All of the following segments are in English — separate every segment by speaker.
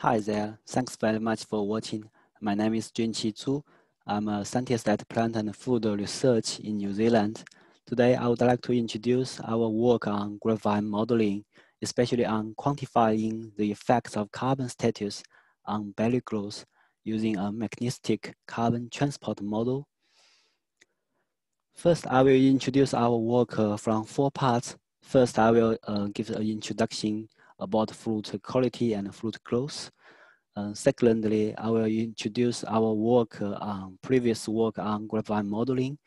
Speaker 1: Hi there, thanks very much for watching. My name is Junqi. I'm a scientist at Plant and Food Research in New Zealand. Today, I would like to introduce our work on grapevine modeling, especially on quantifying the effects of carbon status on berry growth using a mechanistic carbon transport model. First, I will introduce our work from 4 parts. First, I will give an introduction about fruit quality and fruit growth. Secondly, I will introduce our work on previous work on grapevine modeling.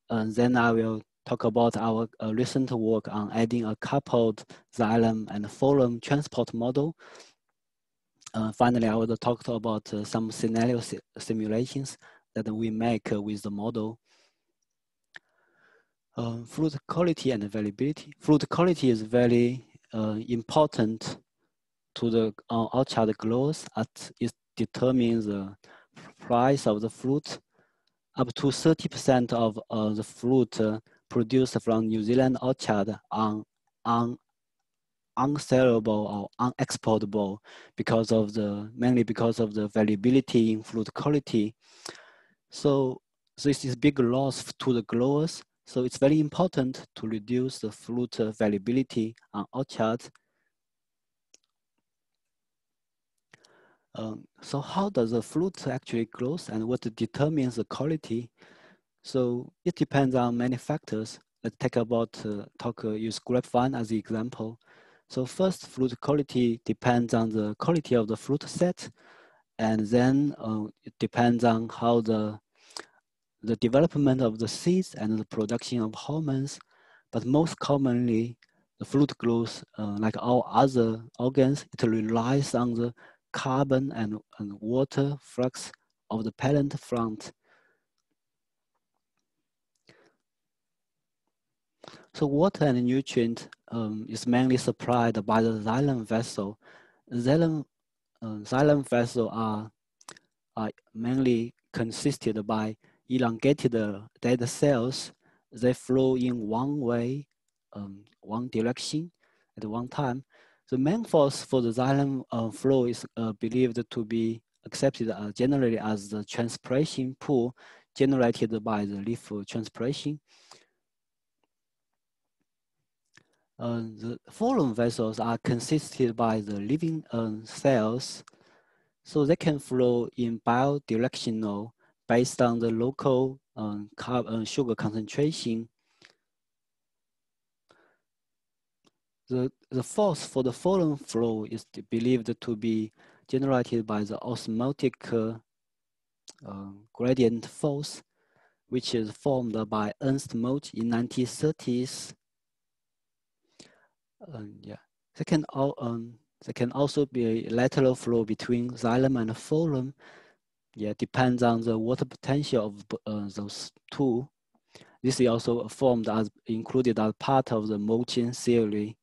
Speaker 1: Then I will talk about our recent work on adding a coupled xylem and phloem transport model. Finally, I will talk about some scenario simulations that we make with the model. Fruit quality and availability. Fruit quality is very important to the orchard growers as it determines the price of the fruit. Up to 30% of the fruit produced from New Zealand orchard are unsellable or unexportable because of mainly because of the variability in fruit quality. So this is big loss to the growers. So it's very important to reduce the fruit variability on orchards. So how does the fruit actually grow and what determines the quality? So it depends on many factors. Let's take about use grapevine as the example. So first, fruit quality depends on the quality of the fruit set, and then it depends on how the development of the seeds and the production of hormones. But most commonly, the fruit growth, like all other organs, it relies on the carbon and water flux of the parent plant. So water and nutrient is mainly supplied by the xylem vessel. Xylem vessel are mainly consisted by elongated dead cells. They flow in one way, one direction at one time. The main force for the xylem flow is believed to be accepted generally as the transpiration pool generated by the leaf transpiration. The phloem vessels are consisted by the living cells, so they can flow in bidirectional based on the local sugar concentration. The force for the phloem flow is believed to be generated by the osmotic gradient force, which is formed by Ernst Mach in 1930s. Yeah, they can also be a lateral flow between xylem and phloem. Yeah, depends on the water potential of those two. This is also formed as included as part of the mulching theory.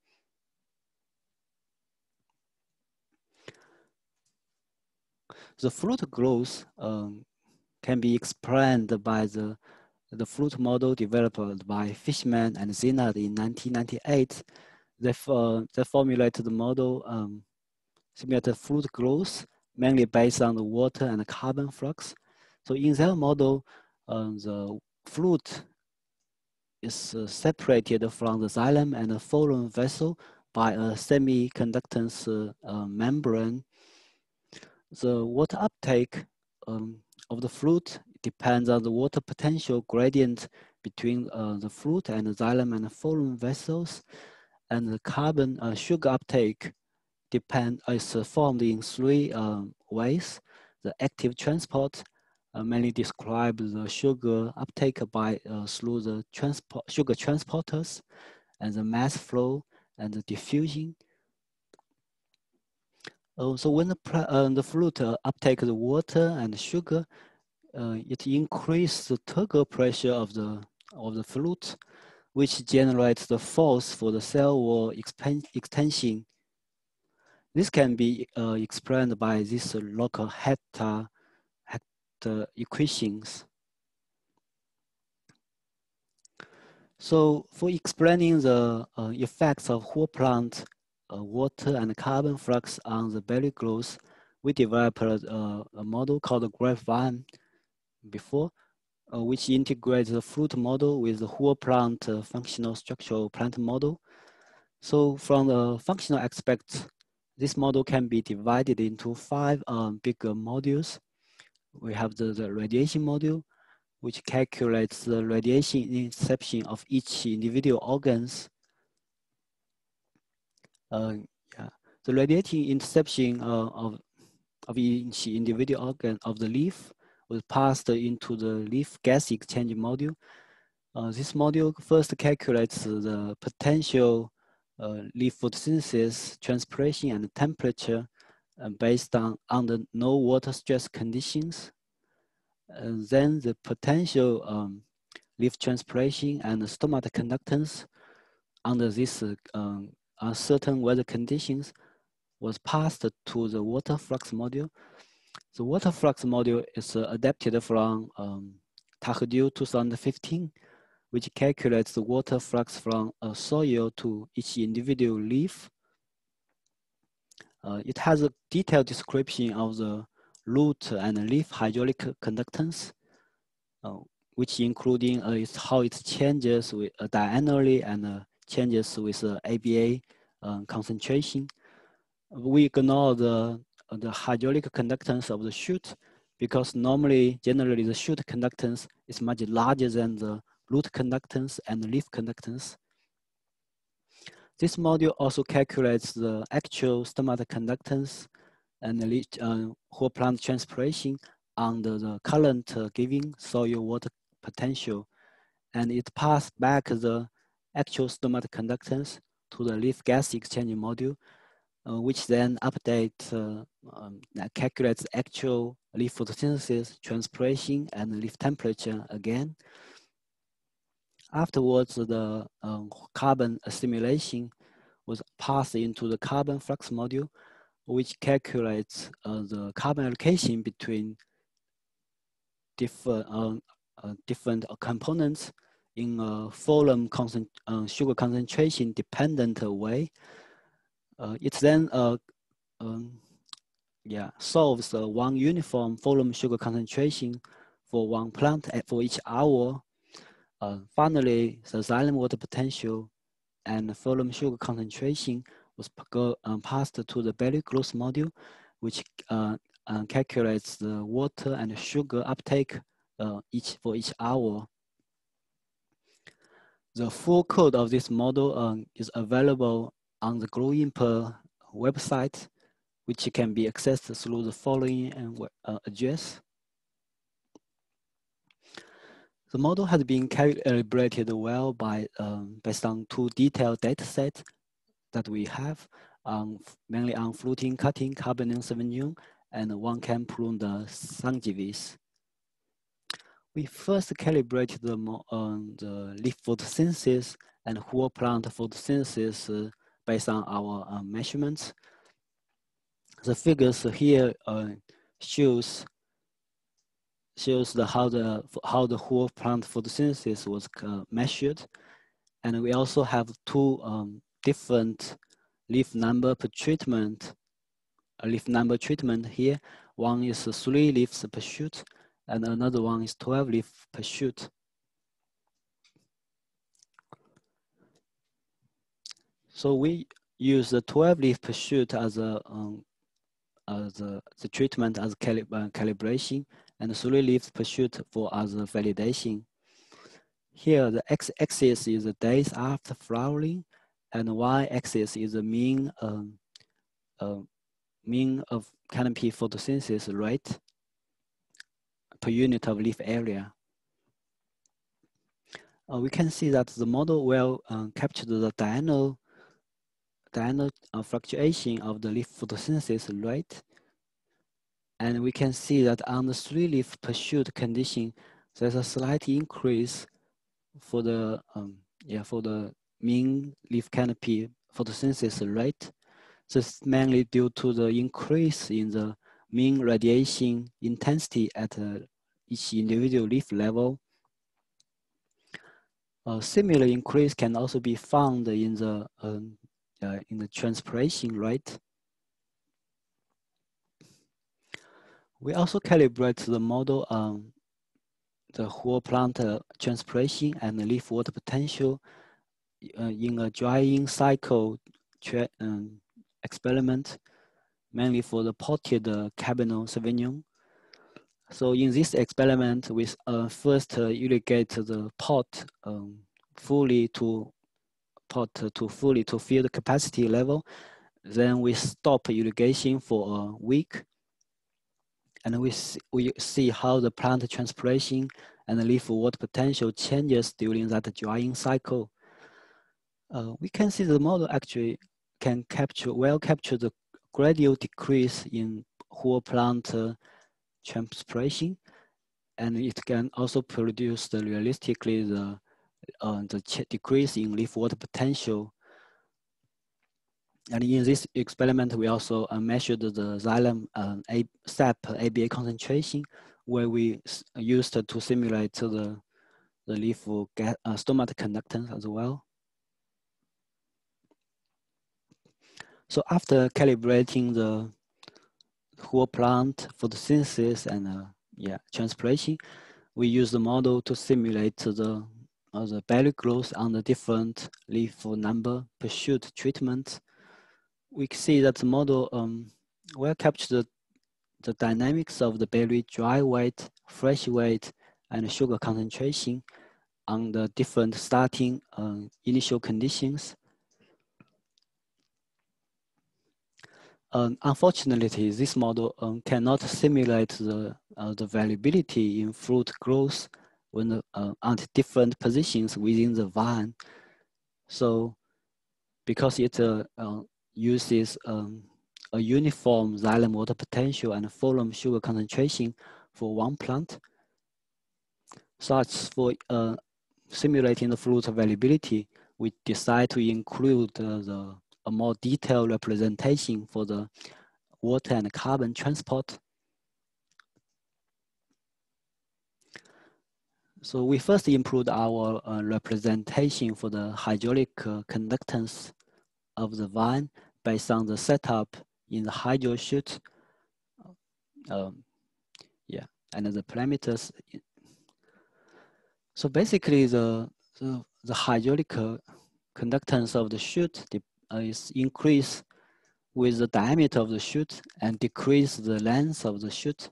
Speaker 1: The fruit growth can be explained by the fruit model developed by Fishman and Zinard in 1998. They formulated the model simulated fruit growth mainly based on the water and the carbon flux. So in their model, the fruit is separated from the xylem and the phloem vessel by a semiconductance membrane. The water uptake of the fruit depends on the water potential gradient between the fruit and the xylem and the phloem vessels, and the carbon sugar uptake is formed in 3 ways. The active transport mainly describes the sugar uptake through the sugar transporters, and the mass flow and the diffusion. So when the fruit uptake the water and sugar, it increases the turgor pressure of the fruit, which generates the force for the cell wall extension. This can be explained by these local Hector equations. So for explaining the effects of whole plant water and carbon flux on the berry growth, we developed a model called grapevine before, which integrates the fruit model with the whole plant functional structural plant model. So from the functional aspect, this model can be divided into 5 bigger modules. We have the radiation module, which calculates the radiation inception of each individual organs. Yeah, the radiation inception of each individual organ of the leaf was passed into the leaf gas exchange module. This module first calculates the potential leaf photosynthesis, transpiration, and temperature based on under no water stress conditions. Then the potential leaf transpiration and stomata conductance under these uncertain weather conditions was passed to the water flux module. The water flux module is adapted from Tahadil 2015, which calculates the water flux from a soil to each individual leaf. It has a detailed description of the root and leaf hydraulic conductance, which including how it changes with diagonally and changes with ABA concentration. We ignore the hydraulic conductance of the shoot because generally the shoot conductance is much larger than the root conductance and leaf conductance. This module also calculates the actual stomata conductance and whole plant transpiration under the current given soil water potential, and it passes back the actual stomata conductance to the leaf gas exchange module, which then calculates actual leaf photosynthesis, transpiration, and leaf temperature again. Afterwards, the carbon assimilation was passed into the carbon flux module, which calculates the carbon allocation between different components in a phloem sugar concentration dependent way. It then solves one uniform phloem sugar concentration for one plant for each hour. Finally, the xylem water potential and phloem sugar concentration was passed to the berry growth module, which calculates the water and sugar uptake for each hour. The full code of this model is available on the GroIMP website, which can be accessed through the following address. The model has been calibrated well based on 2 detailed datasets that we have, mainly on fluting cutting Cabernet Sauvignon and 1 can prune the Sangiovese. We first calibrated the leaf photosynthesis and whole plant photosynthesis based on our measurements. The figures here shows how the whole plant photosynthesis was measured, and we also have 2 different leaf number per treatment. A leaf number treatment here. One is 3 leaves per shoot, and another one is 12 leaves per shoot. So we use the 12 leaves per shoot as the treatment as calibration, and 3 leaves per shoot for as a validation. Here, the x-axis is the days after flowering, and the y-axis is the mean of canopy photosynthesis rate per unit of leaf area. We can see that the model will capture the diagonal fluctuation of the leaf photosynthesis rate. And we can see that on the 3 leaf per shoot condition, there's a slight increase for the mean leaf canopy photosynthesis rate. This is mainly due to the increase in the mean radiation intensity at each individual leaf level. A similar increase can also be found in the in the transpiration rate. We also calibrate the model on the whole plant transpiration and leaf water potential in a drying cycle experiment, mainly for the potted Cabernet Sauvignon. So in this experiment, we first irrigate the pot fully to fill the capacity level. Then we stop irrigation for a week, and we see how the plant transpiration and the leaf water potential changes during that drying cycle. We can see the model actually can capture the gradual decrease in whole plant transpiration, and it can also produce realistically the decrease in leaf water potential. And in this experiment, we also measured the xylem sap ABA concentration, where we used to simulate the leaf stomata conductance as well. So after calibrating the whole plant photosynthesis and transpiration, we use the model to simulate the berry growth on the different leaf number per shoot treatment. We can see that the model will capture the dynamics of the berry dry weight, fresh weight, and sugar concentration on the different starting initial conditions. Unfortunately, this model cannot simulate the variability in fruit growth when at different positions within the vine. So, because it uses a uniform xylem water potential and phloem sugar concentration for one plant, such for simulating the fruit availability, we decide to include a more detailed representation for the water and carbon transport. So we first improved our representation for the hydraulic conductance of the vine based on the setup in the hydro chute. And the parameters. So basically, the hydraulic conductance of the chute is increased with the diameter of the chute and decrease the length of the chute.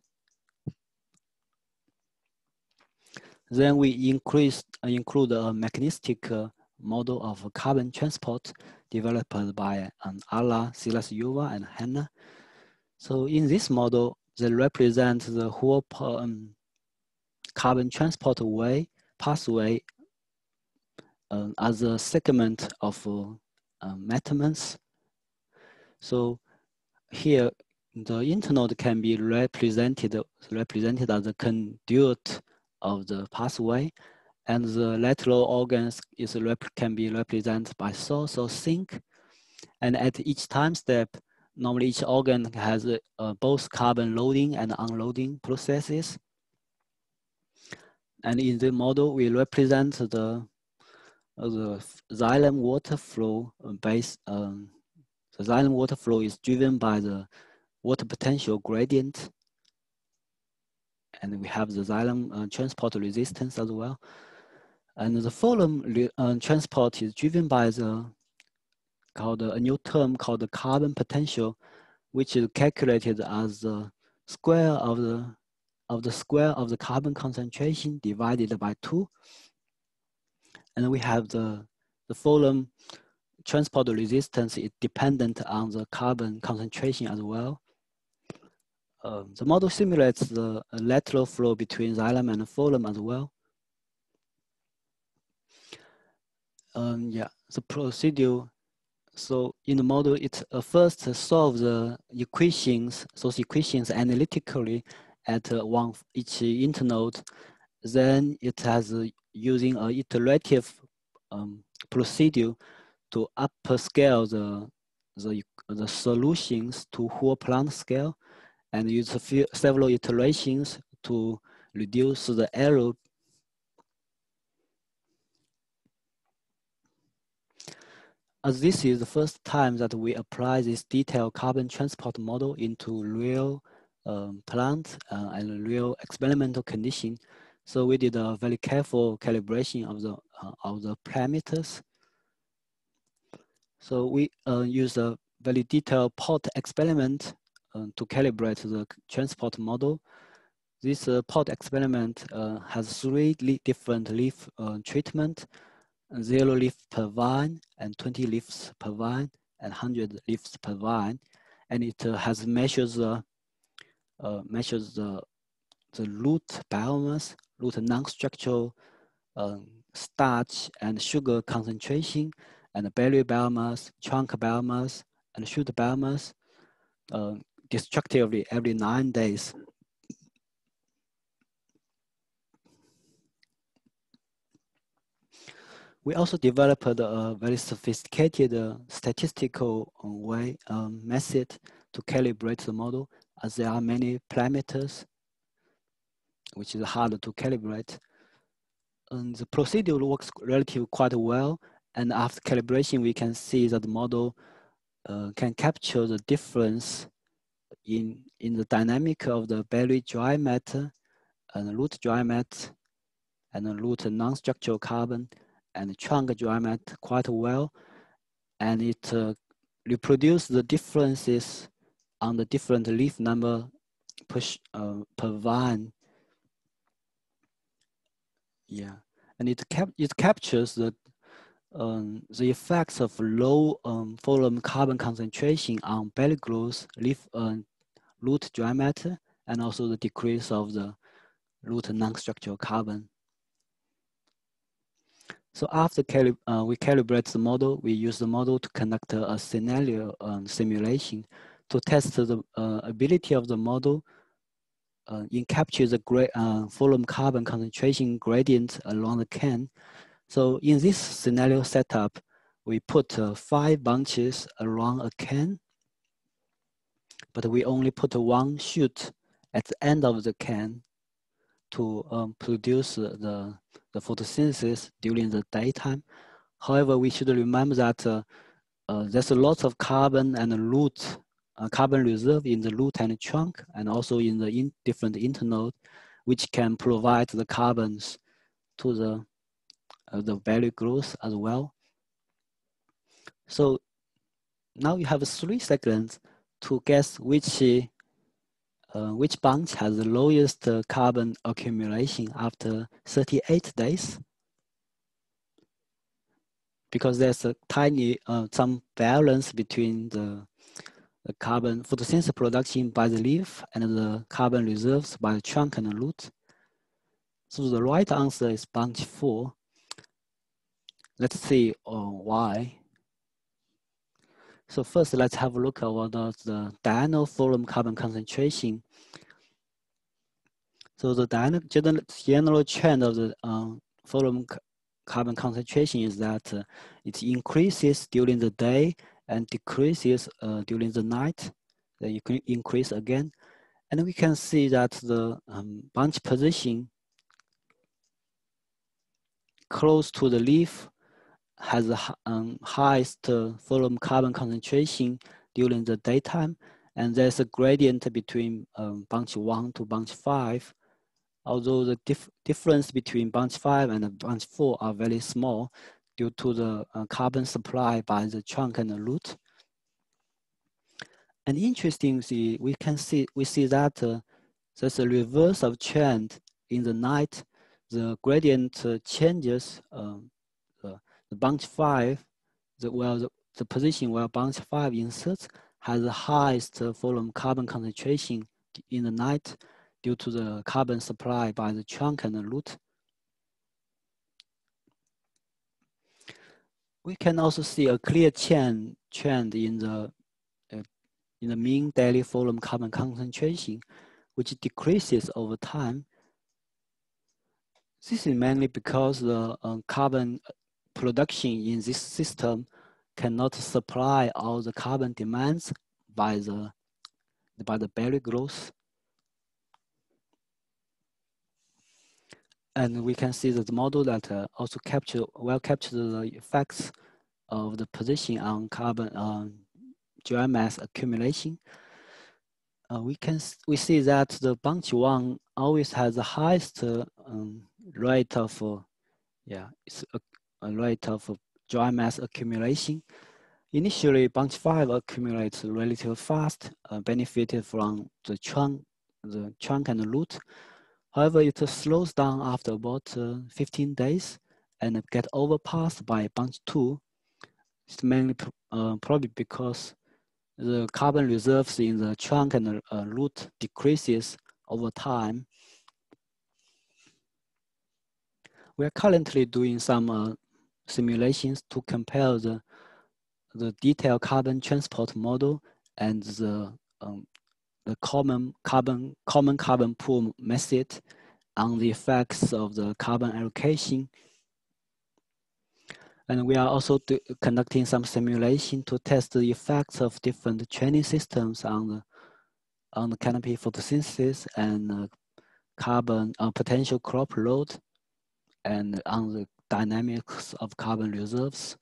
Speaker 1: Then we include a mechanistic model of carbon transport developed by Alla, Seleznyova, and Hanna. So in this model, they represent the whole carbon transport pathway as a segment of measurements. So here, the internode can be represented as a conduit of the pathway, and the lateral organs can be represented by source or sink. And at each time step, normally each organ has both carbon loading and unloading processes. And in the model, we represent the xylem water flow based. The xylem water flow is driven by the water potential gradient, and we have the xylem transport resistance as well. And the phloem transport is driven by a new term called the carbon potential, which is calculated as the square of the carbon concentration divided by 2. And we have the phloem transport resistance is dependent on the carbon concentration as well. The model simulates the lateral flow between xylem and phloem as well. The procedure. So in the model, it first solves the equations, those equations analytically at each internode. Then it has using an iterative procedure to upscale the solutions to whole plant scale, and use several iterations to reduce the error. As this is the first time that we apply this detailed carbon transport model into real plant and real experimental condition. So we did a very careful calibration of the parameters. So we use a very detailed pot experiment to calibrate the transport model. This pot experiment has three different leaf treatment: 0 leaf per vine, and 20 leaves per vine, and 100 leaves per vine, and it has measures the root biomass, root non-structural starch and sugar concentration, and berry biomass, trunk biomass, and shoot biomass destructively every 9 days. We also developed a very sophisticated statistical method to calibrate the model, as there are many parameters which is hard to calibrate. And the procedure works relatively quite well, and after calibration, we can see that the model can capture the difference in the dynamic of the berry dry matter and root dry matter and root non-structural carbon and trunk dry matter quite well, and it reproduces the differences on the different leaf number per vine. Yeah, and it captures the effects of low phloem carbon concentration on berry growth, leaf root dry matter, and also the decrease of the root non-structural carbon. So after we calibrate the model, we use the model to conduct a scenario simulation to test the ability of the model in capture the phloem carbon concentration gradient along the can. So in this scenario setup, we put 5 bunches around a can, but we only put one shoot at the end of the can to produce the photosynthesis during the daytime. However, we should remember that there's a lot of carbon and root, carbon reserve in the root and trunk, and also in the different internode, which can provide the carbons to the berry growth as well. So now you have 3 seconds to guess which bunch has the lowest carbon accumulation after 38 days. Because there's a tiny, some balance between the carbon photosynthesis production by the leaf and the carbon reserves by the trunk and the root. So the right answer is bunch 4. Let's see why. So first, let's have a look at what the diurnal phloem carbon concentration. So the general trend of the phloem carbon concentration is that it increases during the day and decreases during the night. Then you can increase again. And we can see that the bunch position close to the leaf has the highest phloem carbon concentration during the daytime. And there's a gradient between bunch 1 to bunch 5. Although the difference between bunch 5 and bunch 4 are very small due to the carbon supply by the trunk and the root. And interestingly, we see that there's a reverse of trend in the night. The gradient changes. The bunch 5, the position where bunch 5 inserts has the highest phloem carbon concentration in the night due to the carbon supply by the trunk and the root. We can also see a clear trend in the mean daily phloem carbon concentration, which decreases over time. This is mainly because the carbon production in this system cannot supply all the carbon demands by the berry growth. And we can see that the model that also capture the effects of the position on carbon dry mass accumulation, we see that the bunch one always has the highest rate of a rate of dry mass accumulation. Initially, bunch 5 accumulates relatively fast, benefited from the trunk and the root. However, it slows down after about 15 days and get overpassed by bunch 2. It's mainly probably because the carbon reserves in the trunk and the root decreases over time. We are currently doing some simulations to compare the detailed carbon transport model and the common carbon pool method on the effects of the carbon allocation. And we are also conducting some simulation to test the effects of different training systems on the canopy photosynthesis and carbon potential crop load and on the dynamics of carbon reserves.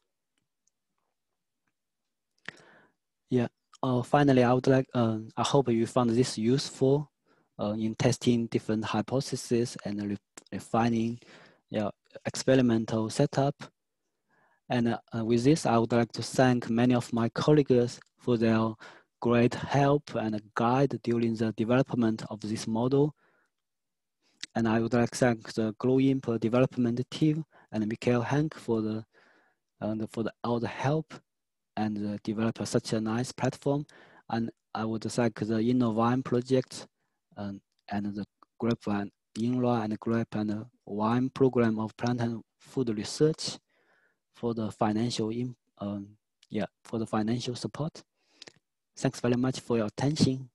Speaker 1: Yeah. Finally, I would like, I hope you found this useful in testing different hypotheses and refining experimental setup. And with this, I would like to thank many of my colleagues for their great help and guide during the development of this model. And I would like to thank the GroIMP development team and Michael Hank for all the help and develop such a nice platform. And I would thank the InnoVine project and the GrapevineXL and Grape and Wine program of plant and food research for the financial support. Thanks very much for your attention.